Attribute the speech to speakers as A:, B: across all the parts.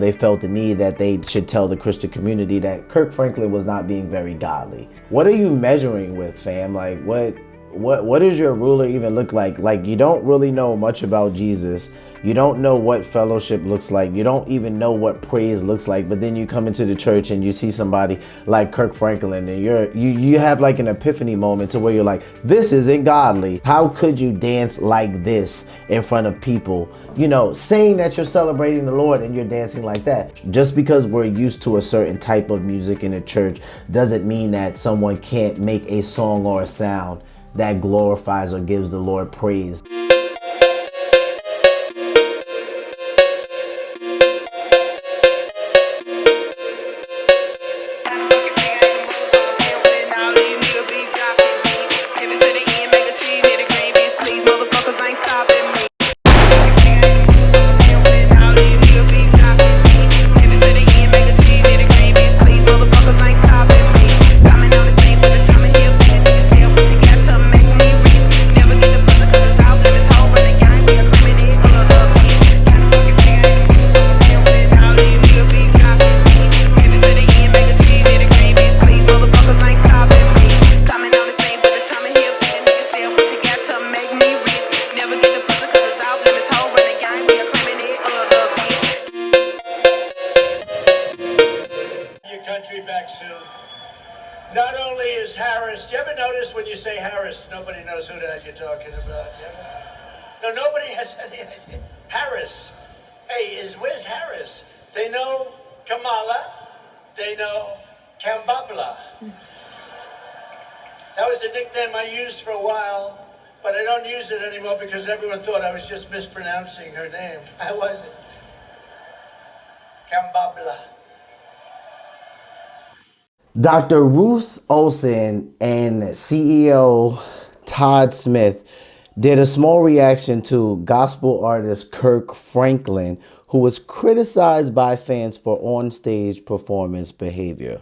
A: They felt the need that they should tell the Christian community that Kirk Franklin was not being very godly. What are you measuring with, fam? Like, what does your ruler even look like? Like, you don't really know much about Jesus. You don't know what fellowship looks like. You don't even know what praise looks like. But then you come into the church and you see somebody like Kirk Franklin, and you have like an epiphany moment to where you're like, this isn't godly. How could you dance like this in front of people? You know, saying that you're celebrating the Lord and you're dancing like that. Just because we're used to a certain type of music in the church doesn't mean that someone can't make a song or a sound that glorifies or gives the Lord praise.
B: Not only is Harris, do you ever notice when you say Harris, nobody knows who the hell you're talking about? No, nobody has any idea. Harris. Hey, where's Harris? They know Kamala. They know Kambabla. That was the nickname I used for a while, but I don't use it anymore because everyone thought I was just mispronouncing her name. I wasn't. Kambabla.
A: Dr. Ruth Ollison and CEO Todd Smith did a small reaction to gospel artist Kirk Franklin, who was criticized by fans for on-stage performance behavior.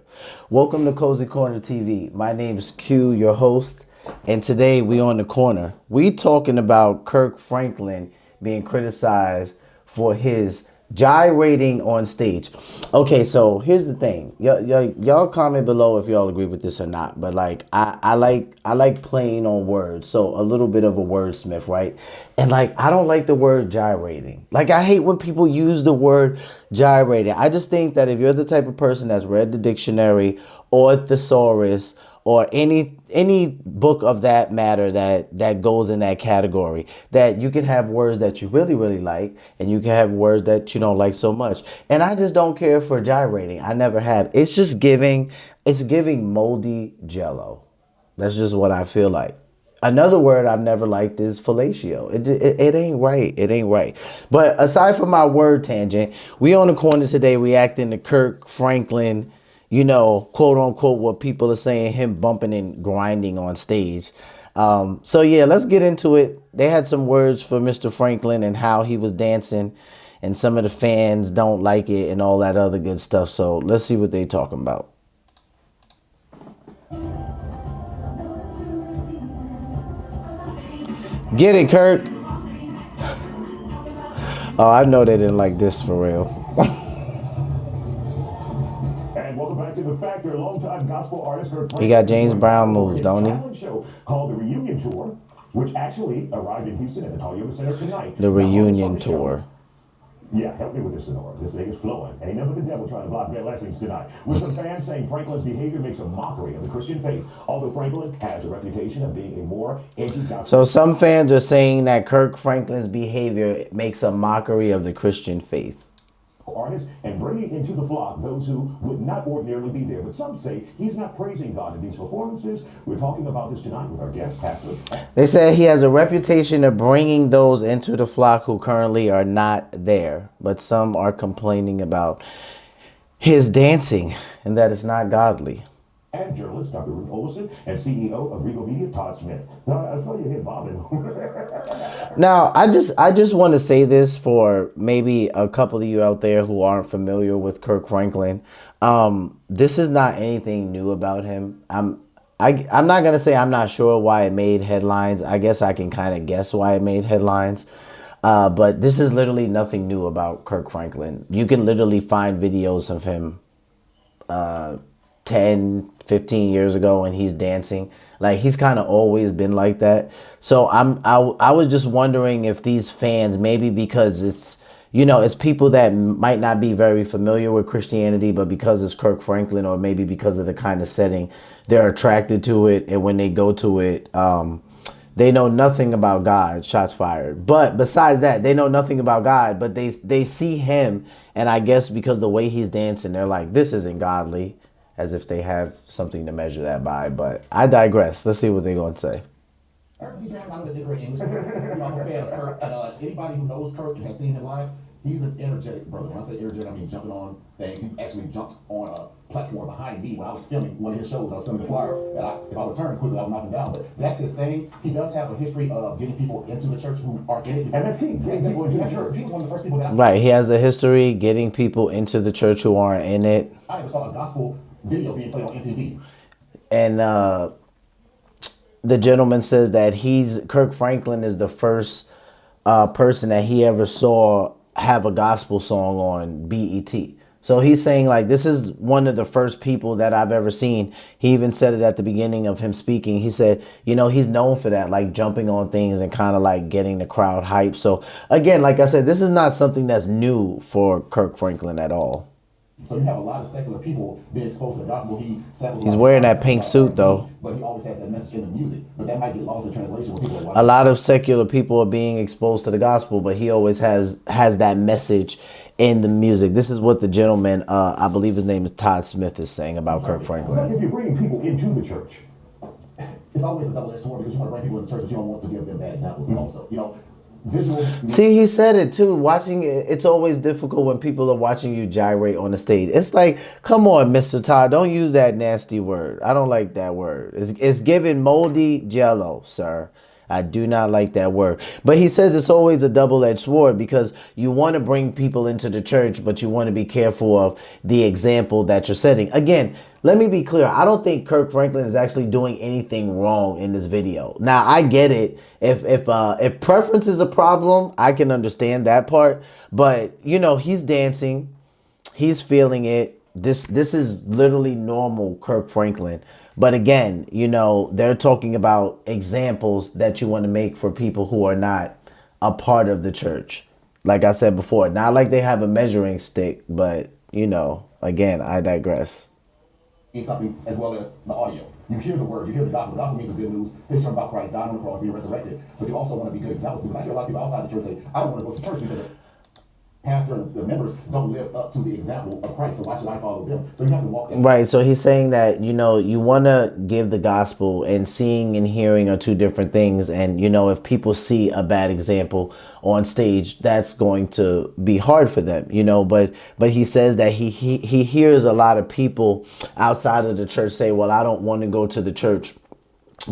A: Welcome to CozyCorner TV. My name is Q, your host, and today we on the corner. We talking about Kirk Franklin being criticized for his gyrating on stage. Okay, so here's the thing. Y'all comment below if y'all agree with this or not. But like, I like playing on words. So a little bit of a wordsmith, right? And like, I don't like the word gyrating. Like, I hate when people use the word gyrating. I just think that if you're the type of person that's read the dictionary or thesaurus or any book of that matter that goes in that category, that you can have words that you really, really like, and you can have words that you don't like so much. And I just don't care for gyrating. I never have. It's giving moldy jello. That's just what I feel like. Another word I've never liked is fellatio. It ain't right. It ain't right. But aside from my word tangent, we on the corner today reacting to Kirk Franklin, you know, quote unquote, what people are saying, him bumping and grinding on stage. So yeah, let's get into it. They had some words for Mr. Franklin and how he was dancing, and some of the fans don't like it and all that other good stuff. So let's see what they talking about. Get it, Kirk. Oh, I know they didn't like this for real.
C: Welcome back to The Factor. Longtime gospel artist Kirk Franklin.
A: He got James Brown moves, don't he?
C: Talent show called The Reunion Tour, which actually arrived in Houston at the Toyota Center tonight.
A: The Reunion Tour.
C: Yeah, help me with this, Sonora. This thing is flowing. Ain't never the devil trying to block their blessings tonight. With some fans saying Franklin's behavior makes a mockery of the Christian faith, although Franklin has a reputation of being a more anti-gospel.
A: So some fans are saying that Kirk Franklin's behavior makes a mockery of the Christian faith.
C: Artists and bringing into the flock those who would not ordinarily be there. But some say he's not praising God in these performances. We're talking about this tonight with our guest, Pastor.
A: They said he has a reputation of bringing those into the flock who currently are not there. But some are complaining about his dancing and that it's not godly.
C: And journalist Dr. Ruth Ollison and CEO of Regal Media, Todd Smith. Now, I saw you hit bobbing.
A: Now, I just want to say this for maybe a couple of you out there who aren't familiar with Kirk Franklin. This is not anything new about him. I'm not going to say I'm not sure why it made headlines. I guess I can kind of guess why it made headlines. But this is literally nothing new about Kirk Franklin. You can literally find videos of him 10, 15 years ago when he's dancing. Like, he's kind of always been like that. So I was just wondering if these fans, maybe because it's, you know, it's people that might not be very familiar with Christianity, but because it's Kirk Franklin, or maybe because of the kind of setting, they're attracted to it. And when they go to it, they know nothing about God. Shots fired. But besides that, they know nothing about God, but they see him. And I guess because the way he's dancing, they're like, this isn't godly, as if they have something to measure that by. But I digress. Let's see what they're going to say.
D: I'm a fan of Kirk, and anybody who knows Kirk and has seen him live, he's an energetic brother. When I say energetic, I mean jumping on things. He actually jumped on a platform behind me when I was filming one of his shows. I was filming the choir, and if I would turn quickly, I would knock him down. But that's his thing. He does have a history of getting people into the church who are in it.
C: And that's key. Getting people into the church.
D: He was one of the first people that
A: Right. He has a history getting people into the church who aren't in it.
D: I never saw a gospel video being played on MTV.
A: And the gentleman says that Kirk Franklin is the first person that he ever saw have a gospel song on BET. So he's saying, like, this is one of the first people that I've ever seen. He even said it at the beginning of him speaking. He said, you know, he's known for that, like jumping on things and kind of like getting the crowd hyped. So again, like I said, this is not something that's new for Kirk Franklin at all.
D: So you have a lot of secular people being exposed to the gospel.
A: He's wearing that pink suit, though.
D: But he always has that message in the music. But that might get lost in translation when people are
A: A lot of secular people are being exposed to the gospel, but he always has that message in the music. This is what the gentleman, I believe his name is Todd Smith, is saying about Kirk
C: It's like
A: Franklin.
C: if you're bringing people into the church.
D: it's always a double-edged sword because you want to bring people in the church, but you don't want to give them bad examples. Also, you know, visual.
A: See, he said it too. Watching it, it's always difficult when people are watching you gyrate on the stage. It's like, come on, Mr. Todd, don't use that nasty word. I don't like that word. It's giving moldy jello, sir. I do not like that word. But he says it's always a double-edged sword because you want to bring people into the church, but you want to be careful of the example that you're setting. Again, let me be clear. I don't think Kirk Franklin is actually doing anything wrong in this video. Now, I get it. If preference is a problem, I can understand that part. But, you know, he's dancing. He's feeling it. This is literally normal Kirk Franklin. But again, you know, they're talking about examples that you want to make for people who are not a part of the church. Like I said before, not like they have a measuring stick, but, you know, again, I digress.
D: Something as well as the audio. You hear the word, you hear the gospel. The gospel means the good news. This term about Christ dying on the cross, being resurrected. But you also want to be good examples because I hear a lot of people outside the church say, I don't want to go to church because pastor and the members don't live up to the example of Christ, so why should I follow them? So you have to walk that.
A: Right, so he's saying that, you know, you want to give the gospel, and seeing and hearing are two different things. And, you know, if people see a bad example on stage, that's going to be hard for them, you know. But he says that he hears a lot of people outside of the church say, well, I don't want to go to the church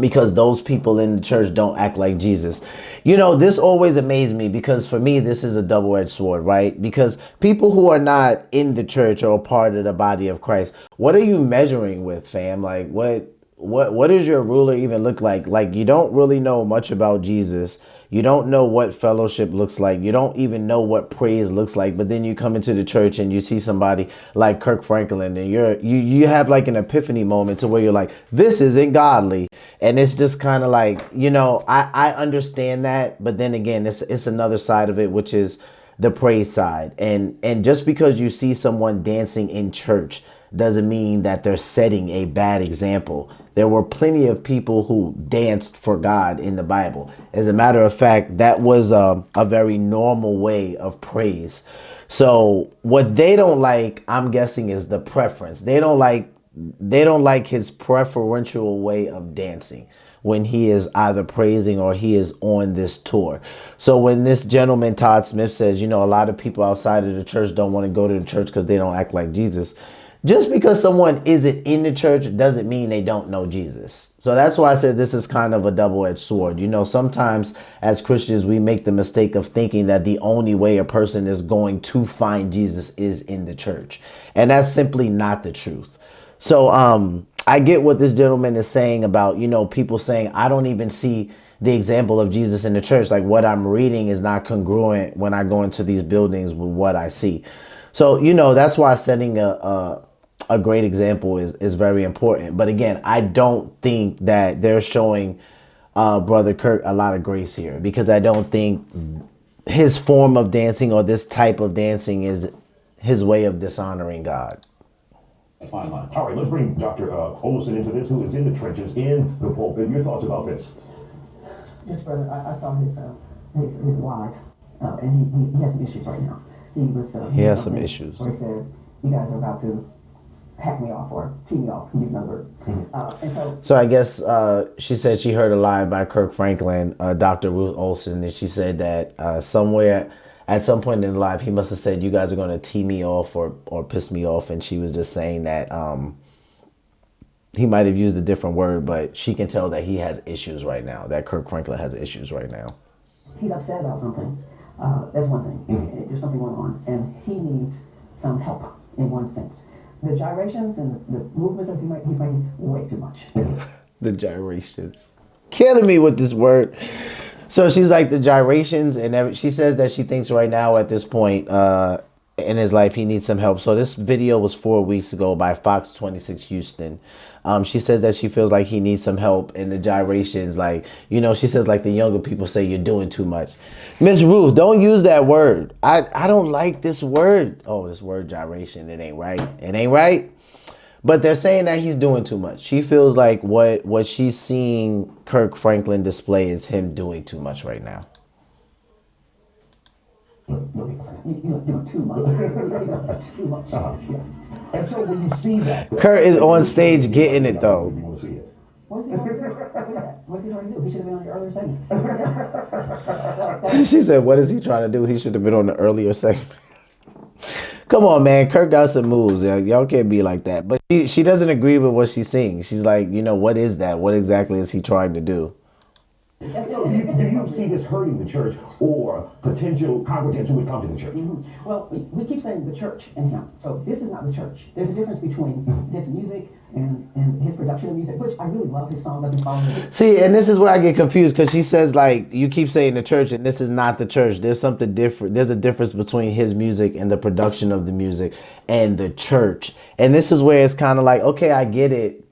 A: because those people in the church don't act like Jesus. You know, this always amazed me because for me, this is a double-edged sword, right? Because people who are not in the church or a part of the body of Christ, what are you measuring with, fam? Like, what does your ruler even look like? Like, you don't really know much about Jesus. You don't know what fellowship looks like. You don't even know what praise looks like. But then you come into the church and you see somebody like Kirk Franklin, and you have like an epiphany moment to where you're like, this isn't godly. And it's just kind of like, you know, I understand that. But then again, it's another side of it, which is the praise side. And just because you see someone dancing in church doesn't mean that they're setting a bad example. There were plenty of people who danced for God in the Bible. As a matter of fact, that was a very normal way of praise. So what they don't like, I'm guessing, is the preference. They don't like his preferential way of dancing when he is either praising or he is on this tour. So when this gentleman, Todd Smith, says, you know, a lot of people outside of the church don't want to go to the church because they don't act like Jesus. Just because someone isn't in the church doesn't mean they don't know Jesus. So that's why I said this is kind of a double-edged sword. You know, sometimes as Christians, we make the mistake of thinking that the only way a person is going to find Jesus is in the church. And that's simply not the truth. So I get what this gentleman is saying about, you know, people saying, I don't even see the example of Jesus in the church. Like what I'm reading is not congruent when I go into these buildings with what I see. So, you know, that's why setting a great example is very important. But again, I don't think that they're showing Brother Kirk a lot of grace here, because I don't think his form of dancing or this type of dancing is his way of dishonoring God.
C: Fine line. All right, let's bring Dr. Ollison into this, who is in the trenches, in the pulpit. Your thoughts about this?
E: Yes, brother. I saw his live, and he has some issues right now. He
A: has some issues.
E: Where he said, "You guys are about to hack me off or tee me off." He used another word. And
A: so I guess she said she heard a live by Kirk Franklin, Dr. Ruth Ollison, and she said that somewhere at some point in the live he must have said, "You guys are going to tee me off or piss me off," and she was just saying that he might have used a different word, but she can tell that he has issues right now, that Kirk Franklin has issues right now.
E: he's upset about something. That's one thing. There's something going on, and he needs some help in one sense. The gyrations and the movements that he's making way too much.
A: The gyrations. Killing me with this word. So she's like the gyrations, and she says that she thinks right now at this point in his life he needs some help. So this video was 4 weeks ago by Fox 26 Houston. She says that she feels like he needs some help in the gyrations. Like, you know, she says like the younger people say, you're doing too much. Miss Ruth, don't use that word. I don't like this word. Oh, this word gyration. It ain't right. It ain't right. But they're saying that he's doing too much. She feels like what she's seeing Kirk Franklin display is him doing too much right now.
E: You're doing too much. Too much. Yeah.
C: And so when you see that,
A: Kurt is on stage getting it though.
C: you want to see it.
E: What's he trying to do? What's he trying to do? He should have been on the earlier segment.
A: She said, what is he trying to do? He should have been on the earlier segment. Come on, man. Kirk got some moves. Y'all can't be like that. But she doesn't agree with what she's seeing. She's like, you know, what is that? What exactly is he trying to do?
C: So do you see this hurting the church or potential congregants who would come to the church?
E: Well, we keep saying the church and him. So this is not the church. There's a difference between his music and his production of music, which I really love his songs. I've been following it.
A: See, and this is where I get confused, because she says, like, you keep saying the church and this is not the church. There's something different. There's a difference between his music and the production of the music and the church. And this is where it's kind of like, okay, I get it.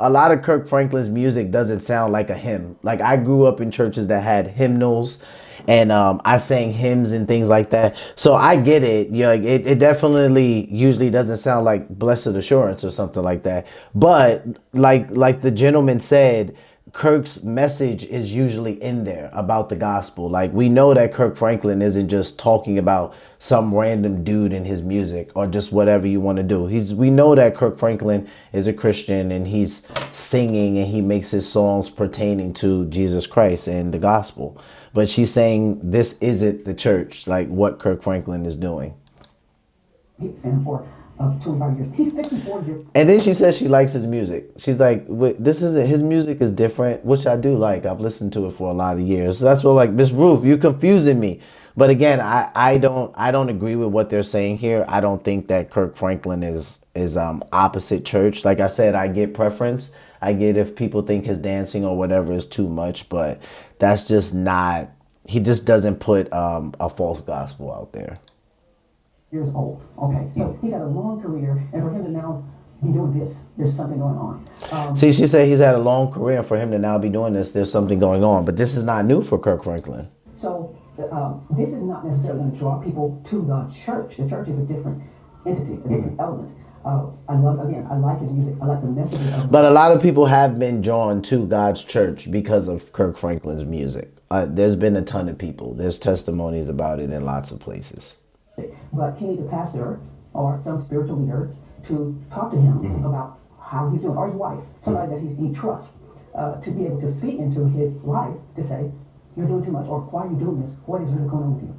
A: A lot of Kirk Franklin's music doesn't sound like a hymn. Like, I grew up in churches that had hymnals, and I sang hymns and things like that. So I get it. You know, it definitely usually doesn't sound like Blessed Assurance or something like that. But like the gentleman said, Kirk's message is usually in there about the gospel. Like, we know that Kirk Franklin isn't just talking about some random dude in his music or just whatever you want to do. We know that Kirk Franklin is a Christian, and he's singing and he makes his songs pertaining to Jesus Christ and the gospel. But she's saying this isn't the church, like what Kirk Franklin is doing.
E: And for 25 years. He's 54 years.
A: And then she says she likes his music. She's like, his music is different, which I do like. I've listened to it for a lot of years. So that's what, like, Miss Ruth, you're confusing me. But again, I don't agree with what they're saying here. I don't think that Kirk Franklin is opposite church. Like I said, I get preference. I get if people think his dancing or whatever is too much, but that's just not. He just doesn't put a false gospel out there.
E: Years old. Okay, so he's had a long career, and for him to now be doing this, there's something going on.
A: See, she said he's had a long career, and for him to now be doing this, there's something going on. But this is not new for Kirk Franklin.
E: So this is not necessarily going to draw people to the church. The church is a different entity, a different element. I like his music. I like the message.
A: But a lot of people have been drawn to God's church because of Kirk Franklin's music. There's been a ton of people. There's testimonies about it in lots of places.
E: But he needs a pastor or some spiritual leader to talk to him about how he's doing, or his wife, somebody that he trusts, to be able to speak into his life to say, you're doing too much, or why are you doing this? What is really going on with you?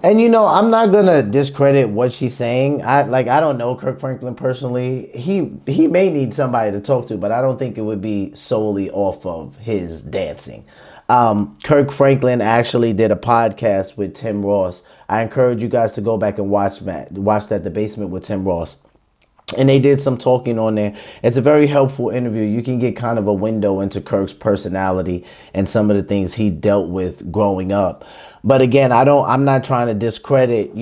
A: And you know, I'm not gonna discredit what she's saying. I don't know Kirk Franklin personally. He may need somebody to talk to, but I don't think it would be solely off of his dancing. Kirk Franklin actually did a podcast with Tim Ross. I encourage you guys to go back and watch that, The Basement with Tim Ross. And they did some talking on there. It's a very helpful interview. You can get kind of a window into Kirk's personality and some of the things he dealt with growing up. But again, I'm not trying to discredit,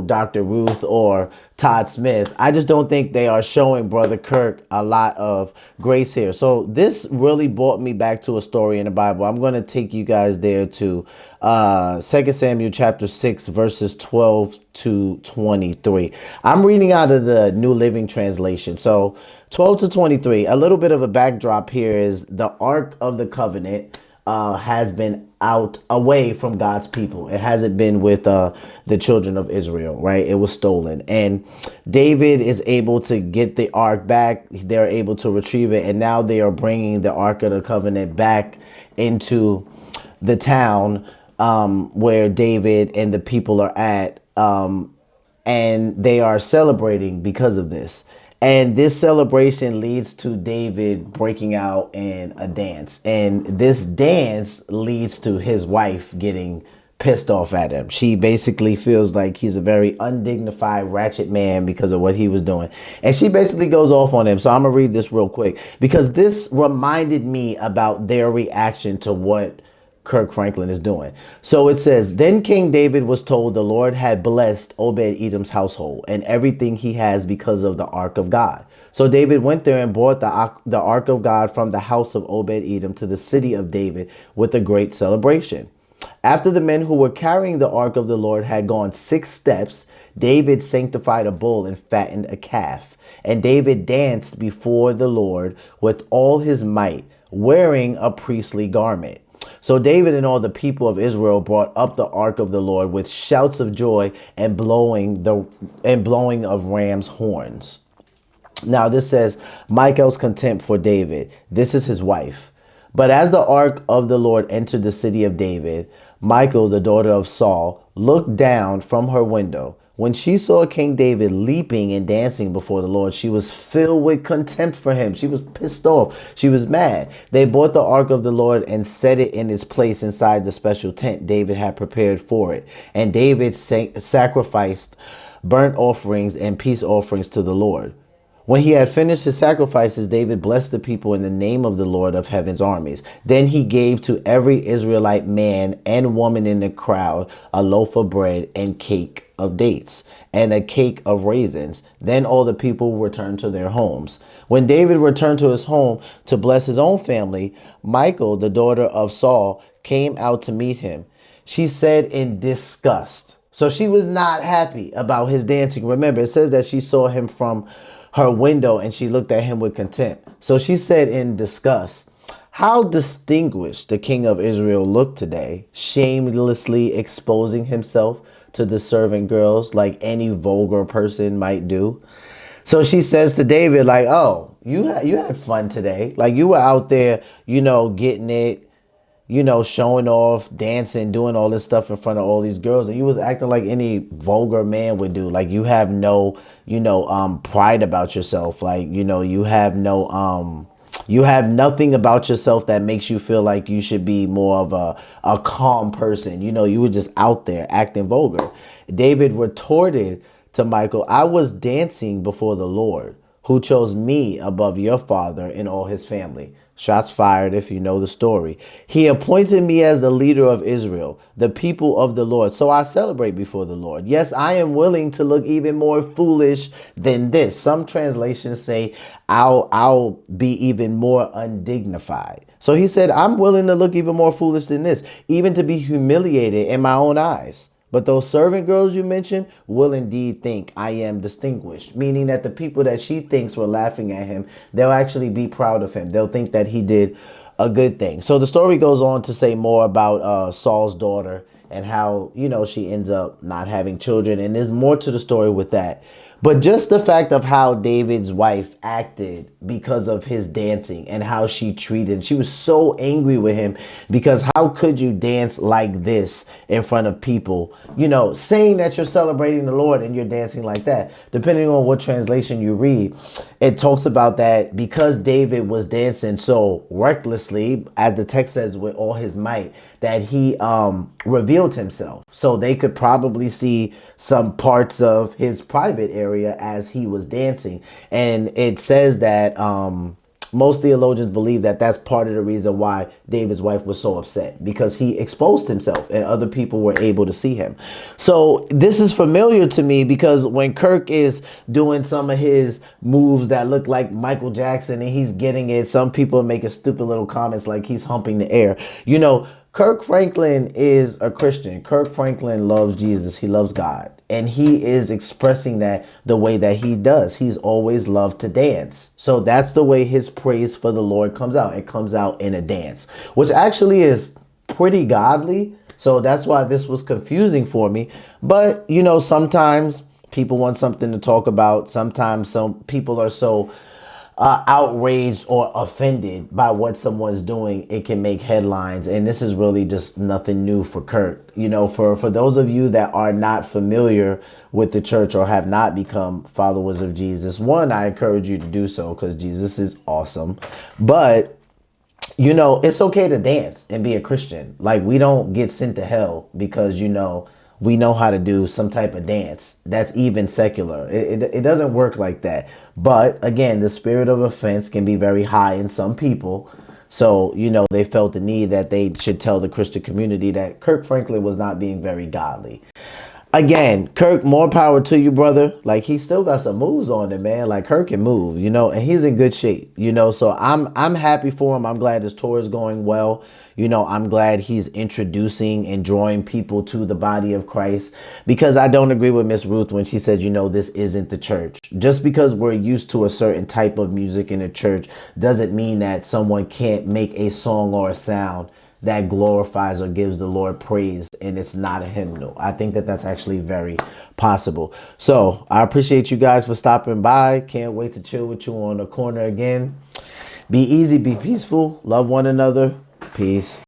A: Dr. Ruth or Todd Smith. I just don't think they are showing Brother Kirk a lot of grace here. So this really brought me back to a story in the Bible. I'm going to take you guys there to 2 Samuel chapter 6, verses 12 to 23. I'm reading out of the New Living Translation. So 12 to 23, a little bit of a backdrop here is the Ark of the Covenant has been away from God's people. It hasn't been with the children of Israel, right? It was stolen. And David is able to get the ark back. They're able to retrieve it. And now they are bringing the Ark of the Covenant back into the town where David and the people are at. And they are celebrating because of this. And this celebration leads to David breaking out in a dance. And this dance leads to his wife getting pissed off at him. She basically feels like he's a very undignified, ratchet man because of what he was doing. And she basically goes off on him. So I'm going to read this real quick because this reminded me about their reaction to what Kirk Franklin is doing. So it says, then King David was told the Lord had blessed Obed-Edom's household and everything he has because of the Ark of God. So David went there and brought the Ark of God from the house of Obed-Edom to the city of David with a great celebration. After the men who were carrying the Ark of the Lord had gone 6 steps, David sanctified a bull and fattened a calf. And David danced before the Lord with all his might, wearing a priestly garment. So David and all the people of Israel brought up the ark of the Lord with shouts of joy and blowing of ram's horns. Now this says Michal's contempt for David. This is his wife. But as the ark of the Lord entered the city of David, Michal, the daughter of Saul, looked down from her window. When she saw King David leaping and dancing before the Lord, she was filled with contempt for him. She was pissed off. She was mad. They brought the ark of the Lord and set it in its place inside the special tent David had prepared for it. And David sacrificed burnt offerings and peace offerings to the Lord. When he had finished his sacrifices, David blessed the people in the name of the Lord of heaven's armies. Then he gave to every Israelite man and woman in the crowd a loaf of bread and cake of dates and a cake of raisins. Then all the people returned to their homes. When David returned to his home to bless his own family, Michal, the daughter of Saul, came out to meet him. She said in disgust. So she was not happy about his dancing. Remember, it says that she saw him from her window and she looked at him with contempt. So she said in disgust, how distinguished the king of Israel looked today, shamelessly exposing himself to the servant girls like any vulgar person might do. So she says to David, like, oh, you had fun today. Like you were out there, getting it, showing off, dancing, doing all this stuff in front of all these girls. And you was acting like any vulgar man would do. Like you have no, pride about yourself. Like, you have no, you have nothing about yourself that makes you feel like you should be more of a calm person. You were just out there acting vulgar. David retorted to Michal, I was dancing before the Lord, who chose me above your father and all his family. Shots fired if you know the story. He appointed me as the leader of Israel, the people of the Lord. So I celebrate before the Lord. Yes, I am willing to look even more foolish than this. Some translations say I'll be even more undignified. So he said, I'm willing to look even more foolish than this, even to be humiliated in my own eyes. But those servant girls you mentioned will indeed think I am distinguished, meaning that the people that she thinks were laughing at him, they'll actually be proud of him. They'll think that he did a good thing. So the story goes on to say more about Saul's daughter and how, she ends up not having children. And there's more to the story with that. But just the fact of how David's wife acted because of his dancing and how she treated, she was so angry with him because how could you dance like this in front of people, saying that you're celebrating the Lord and you're dancing like that. Depending on what translation you read, it talks about that because David was dancing so recklessly, as the text says, with all his might, that he revealed himself. So they could probably see some parts of his private area area as he was dancing. And it says that most theologians believe that that's part of the reason why David's wife was so upset, because he exposed himself and other people were able to see him. So this is familiar to me, because when Kirk is doing some of his moves that look like Michael Jackson and he's getting it, some people are making stupid little comments like he's humping the air. You know, Kirk Franklin is a Christian. Kirk Franklin loves Jesus. He loves God. And he is expressing that the way that he does. He's always loved to dance. So that's the way his praise for the Lord comes out. It comes out in a dance, which actually is pretty godly. So that's why this was confusing for me. But, you know, sometimes people want something to talk about. Sometimes some people are so outraged or offended by what someone's doing, it can make headlines. And this is really just nothing new for Kirk. You know, for those of you that are not familiar with the church or have not become followers of Jesus, one, I encourage you to do so, because Jesus is awesome. But you know, it's okay to dance and be a Christian. Like, we don't get sent to hell because, you know, we know how to do some type of dance that's even secular. It doesn't work like that. But again, the spirit of offense can be very high in some people. So, you know, they felt the need that they should tell the Christian community that Kirk Franklin was not being very godly. Again, Kirk, more power to you, brother. Like, he still got some moves on him, man. Like, Kirk can move, you know, and he's in good shape, you know. So I'm happy for him. I'm glad his tour is going well. You know, I'm glad he's introducing and drawing people to the body of Christ, because I don't agree with Miss Ruth when she says, you know, this isn't the church. Just because we're used to a certain type of music in the church doesn't mean that someone can't make a song or a sound that glorifies or gives the Lord praise and it's not a hymnal. I think that that's actually very possible. So I appreciate you guys for stopping by. Can't wait to chill with you on the corner again. Be easy, be peaceful, love one another. Peace.